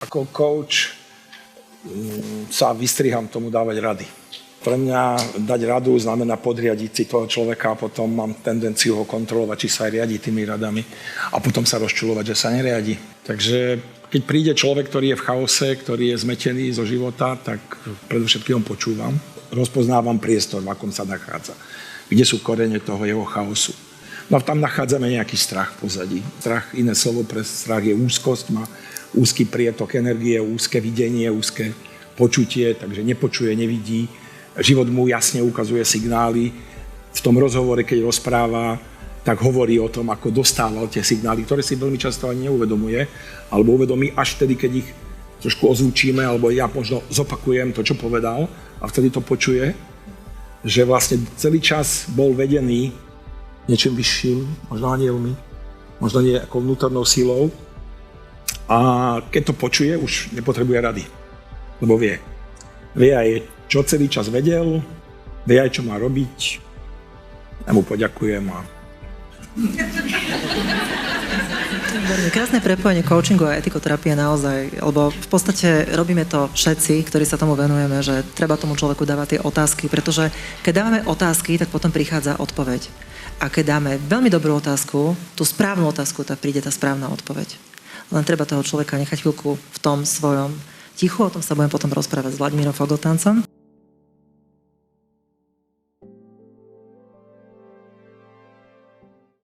Ako coach sa vystriham tomu dávať rady. Pre mňa dať radu znamená podriadiť si toho človeka a potom mám tendenciu ho kontrolovať, či sa aj riadi tými radami a potom sa rozčulovať, že sa neriadi. Takže keď príde človek, ktorý je v chaose, ktorý je zmetený zo života, tak predovšetkým ho počúvam. Rozpoznávam priestor, v akom sa nachádza. Kde sú korene toho jeho chaosu. No a tam nachádzame nejaký strach v pozadí. Strach, iné slovo pre strach je úzkosť, má úzky prietok energie, úzke videnie, úzke počutie, takže nepočuje, nevidí. Život mu jasne ukazuje signály. V tom rozhovore, keď rozpráva, tak hovorí o tom, ako dostával tie signály, ktoré si veľmi často ani neuvedomuje, alebo uvedomí až vtedy, keď ich trošku ozvučíme, alebo ja možno zopakujem to, čo povedal, a vtedy to počuje, že vlastne celý čas bol vedený niečím vyšším, možno anielmi, možno nejakou vnútornou silou. A keď to počuje, už nepotrebuje rady, lebo vie. Vie aj, čo celý čas vedel, vie aj, čo má robiť. Ja mu poďakujem a... Krásne prepojenie coachingu a etikoterapie naozaj, lebo v podstate robíme to všetci, ktorí sa tomu venujeme, že treba tomu človeku dávať tie otázky, pretože keď dávame otázky, tak potom prichádza odpoveď. A keď dáme veľmi dobrú otázku, tú správnu otázku, tak príde tá správna odpoveď. Len treba toho človeka nechať chvíľku v tom svojom tichu, o tom sa budem potom rozprávať s Vladimírom Fogeltáncom.